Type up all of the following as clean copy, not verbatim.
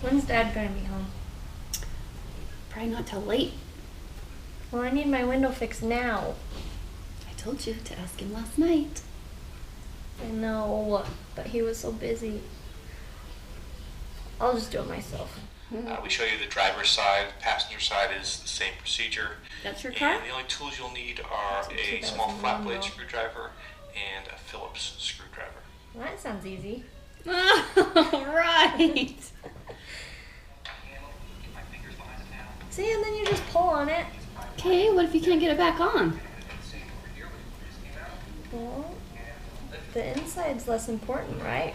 When's Dad gonna be home? Probably not till late. Well, I need my window fixed now. I told you to ask him last night. I know, but he was so busy. I'll just do it myself. We show you the driver's side. Passenger side is the same procedure. That's your car? And the only tools you'll need are a small flat blade screwdriver and a Phillips screwdriver. Well, that sounds easy. Oh, right. See, and then you just pull on it. Okay, what if you can't get it back on? Well, the inside's less important, right?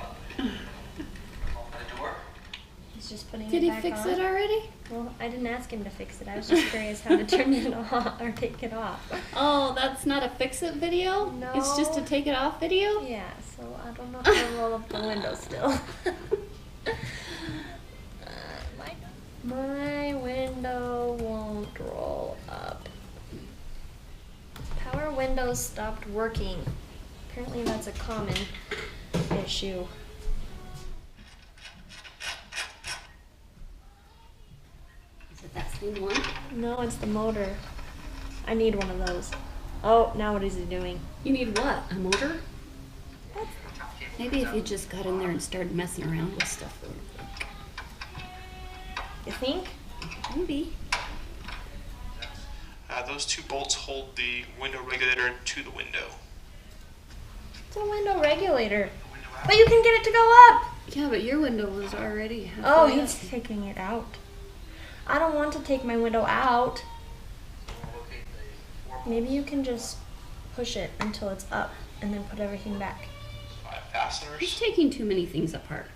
He's just putting Did it he back fix on. it already? Well, I didn't ask him to fix it. I was just curious how to turn it off or take it off. Oh, that's not a fix-it video? No. It's just a take-it-off video? Yeah, so I don't know how to roll up the window still. My window won't roll up. Power windows stopped working. Apparently that's a common issue. Is it that same one? No, it's the motor. I need one of those. Oh, now what is he doing? You need what? A motor? Maybe if you just got in there and started messing around with stuff. It would work. You think? Maybe. Those two bolts hold the window regulator to the window. It's a window regulator. But you can get it to go up! Yeah, but your window was already halfway Oh, up. he's taking it out. I don't want to take my window out. Maybe you can just push it until it's up and then put everything back. 5 fasteners. He's taking too many things apart.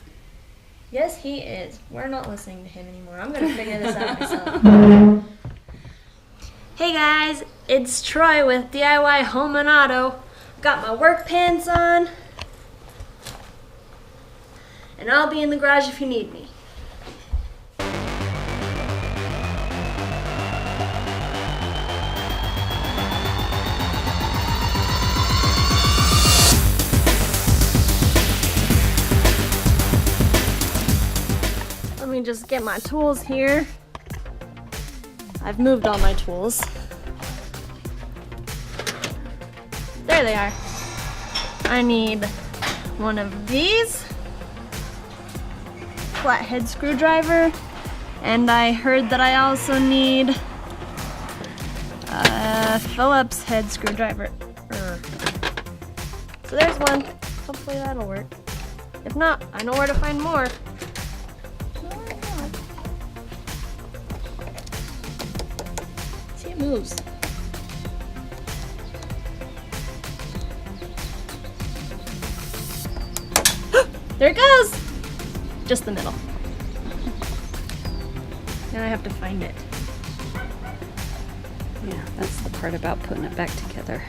Yes, he is. We're not listening to him anymore. I'm gonna figure this out myself. Hey guys, it's Troy with DIY Home and Auto. Got my work pants on. And I'll be in the garage if you need me. Let me just get my tools here. I've moved all my tools. There they are. I need one of these, flathead screwdriver, and I heard that I also need a Phillips head screwdriver. So there's one. Hopefully that'll work. If not, I know where to find more. See, it moves. There it goes! Just the middle. Now I have to find it. Yeah, that's the part about putting it back together.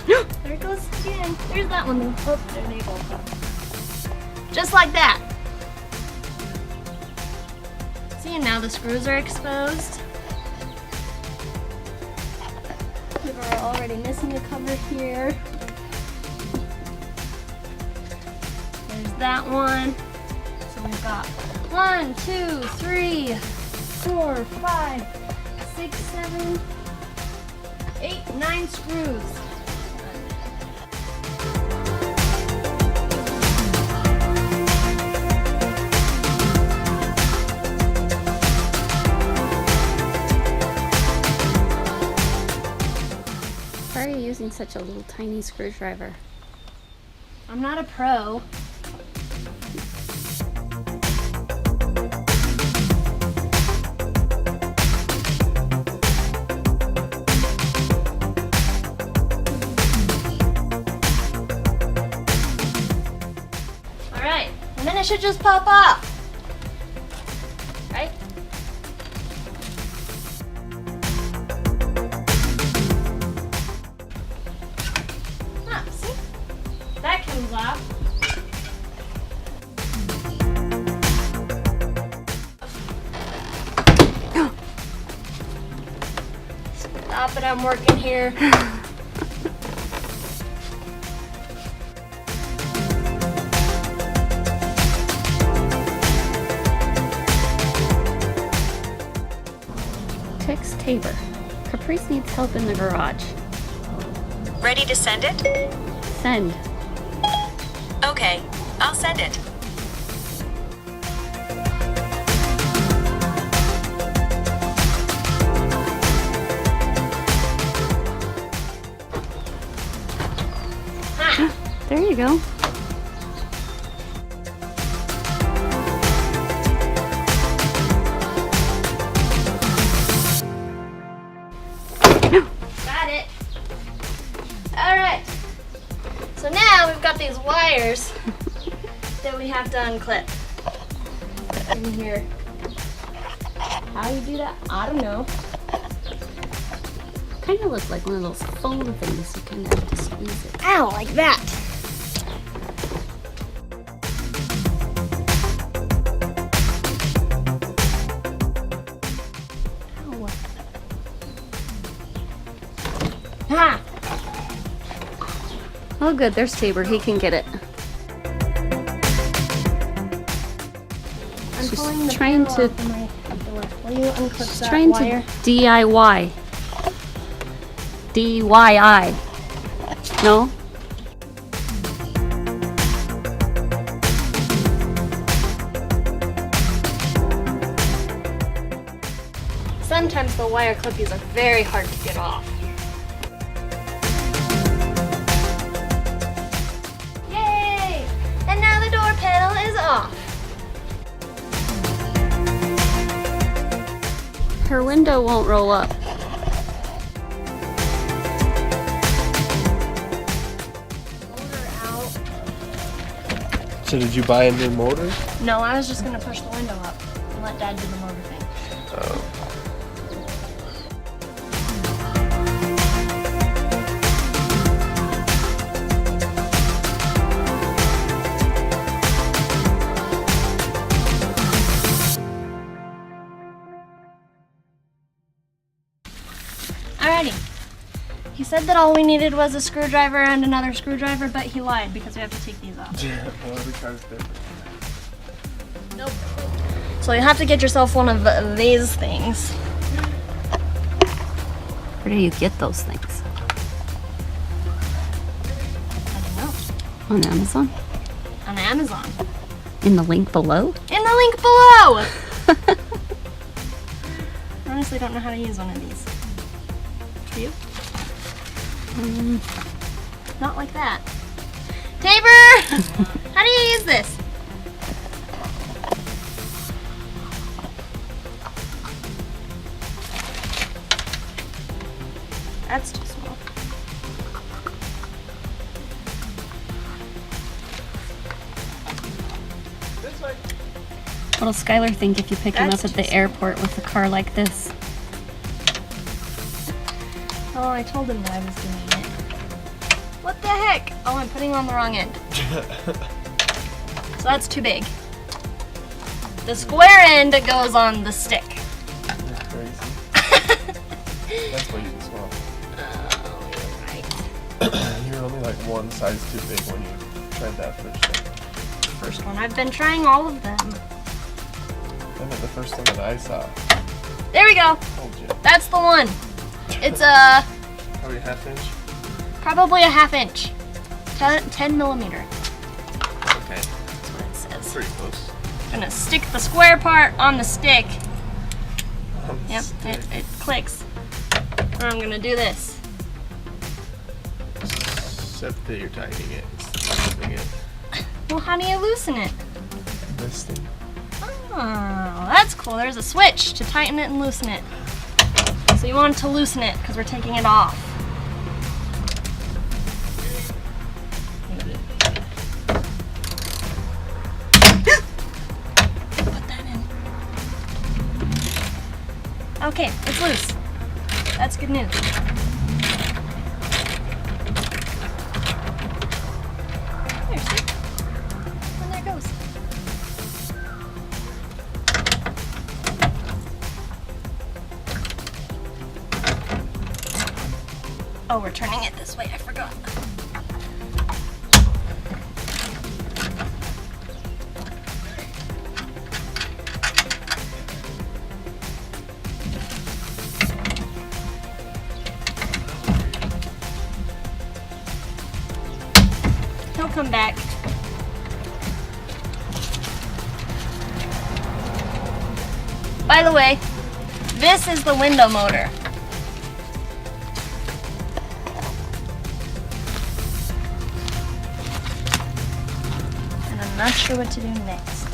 There it goes again. There's that one. Oh, there they go. Just like that. See, and now the screws are exposed. We were already missing a cover here. There's that one. So we've got 1, 2, 3, 4, 5, 6, 7, 8, 9 screws. Why are you using such a little tiny screwdriver? I'm not a pro. Alright, and then it should just pop up. Right? Ah, see? That comes off. Stop it, I'm working here. Tabor. Caprice needs help in the garage. Ready to send it? Send. Okay, I'll send it. There you go. Got it. Alright. So now we've got these wires that we have to unclip. In here. How you do that? I don't know. Kind of looks like one of those phone things. You kind of have to squeeze it. Ow, like that. Ow. Ha! Oh, good. There's Tabor. He can get it. I'm She's pulling the trying panel to- off of my door. Will you unclip She's that trying wire? to DIY. DIY. No? Sometimes the wire clippies are very hard to get off. Yay! And now the door panel is off. Her window won't roll up. Motor out. So did you buy a new motor? No, I was just gonna push the window up and let Dad do the motor thing. Oh. Alrighty. He said that all we needed was a screwdriver and another screwdriver, but he lied because we have to take these off. Well, every car's different. Nope. So you have to get yourself one of these things. Where do you get those things? I don't know. On Amazon? On Amazon. In the link below? In the link below! I honestly don't know how to use one of these. Do you? Not like that. Tabor! How do you use this? That's too small. What'll Skylar think if you pick him That's up at the too airport with a car like this? Oh, I told him that I was doing it. What the heck? Oh, I'm putting on the wrong end. So that's too big. The square end goes on the stick. That's crazy. That's way too small. Oh, you're right. You were only like one size too big when you tried that first time. First one. I've been trying all of them. I meant the first one that I saw. There we go. Told you. That's the one. It's a Probably a ½ inch. probably a ½ inch. 10 millimeter. Okay. That's what it says. Pretty close. Gonna stick the square part on the stick. Yep, Stick. it clicks. And I'm gonna do this. Except that you're tightening it. Loosening it. Well, how do you loosen it? This thing. Oh, that's cool. There's a switch to tighten it and loosen it. So you want to loosen it because we're taking it off. Put that in. Okay, it's loose. That's good news. There, see? And there it goes. Oh, we're turning it this way. I forgot. He'll come back. By the way, this is the window motor. And I'm not sure what to do next.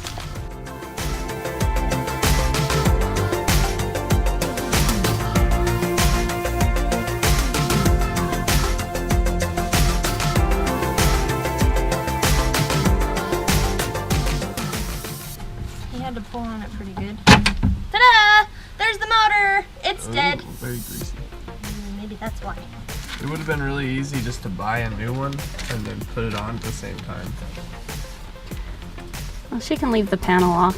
He had to pull on it pretty good. Ta-da! There's the motor! It's dead. Very greasy. Maybe that's why. It would have been really easy just to buy a new one and then put it on at the same time. Well, she can leave the panel off.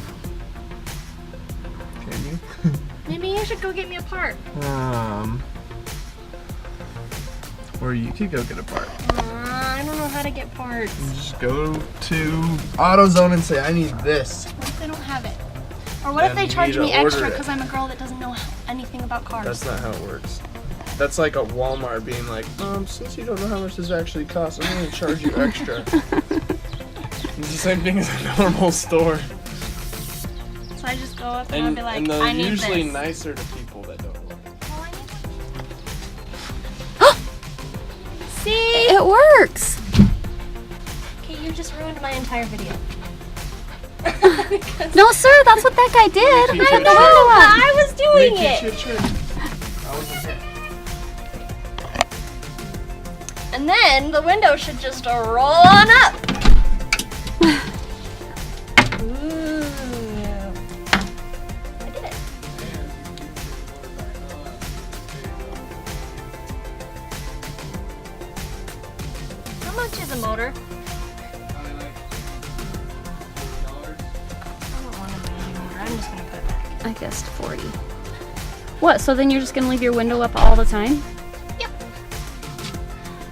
Can you? Maybe you should go get me a part. Or you could go get a part. I don't know how to get parts. You just go to AutoZone and say, I need this. What if they don't have it? Or what if Then they you charge need to me extra order it. because I'm a girl that doesn't know anything about cars? That's not how it works. That's like a Walmart being like, since you don't know how much this actually costs, I'm going to charge you extra. It's the same thing as a normal store. So I just go up and I'll be like, and I they're need usually this. nicer to people that don't work. Oh, I need See? It works. Okay, you just ruined my entire video. No, sir, that's what that guy did. Teach I had you the a trick. window up. I was doing Let me teach it. you a trick. I wasn't here. And then the window should just roll on up. Ooh. I did it. How much is a motor? I don't want a brand new motor. I'm just gonna put it back. I guessed 40. What, so then you're just gonna leave your window up all the time? Yep.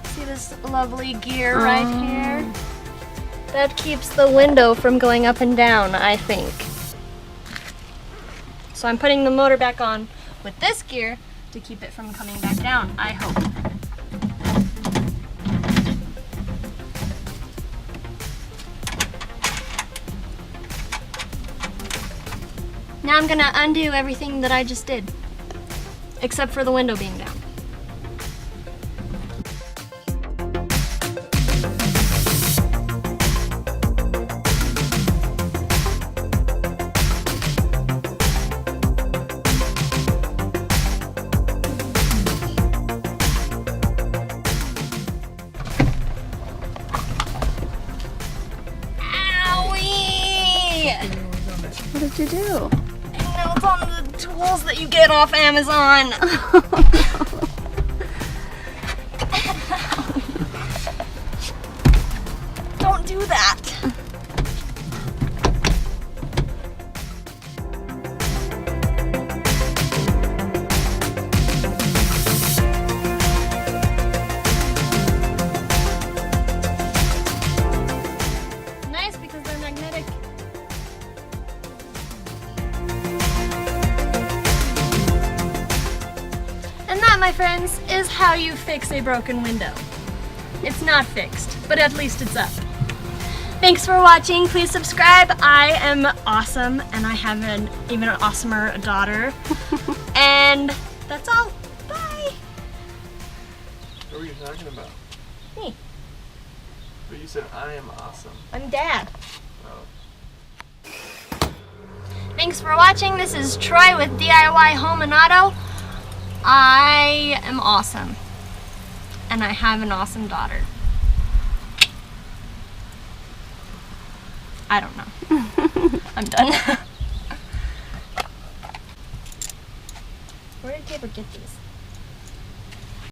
See this lovely gear right here? That keeps the window from going up and down, I think. So I'm putting the motor back on with this gear to keep it from coming back down, I hope. Now I'm gonna undo everything that I just did, except for the window being down. Owie! What did you do? Now it's on the tools that you get off Amazon. Don't do that. Nice because they're magnetic. And that, my friends, is how you fix a broken window. It's not fixed, but at least it's up. Thanks for watching. Please subscribe. I am awesome, and I have an even awesomer daughter. And that's all. Bye. What were you talking about? Me. But you said, I am awesome. I'm Dad. Oh. Thanks for watching. This is Troy with DIY Home and Auto. I am awesome. And I have an awesome daughter. I don't know. I'm done. Where did Tabor get these?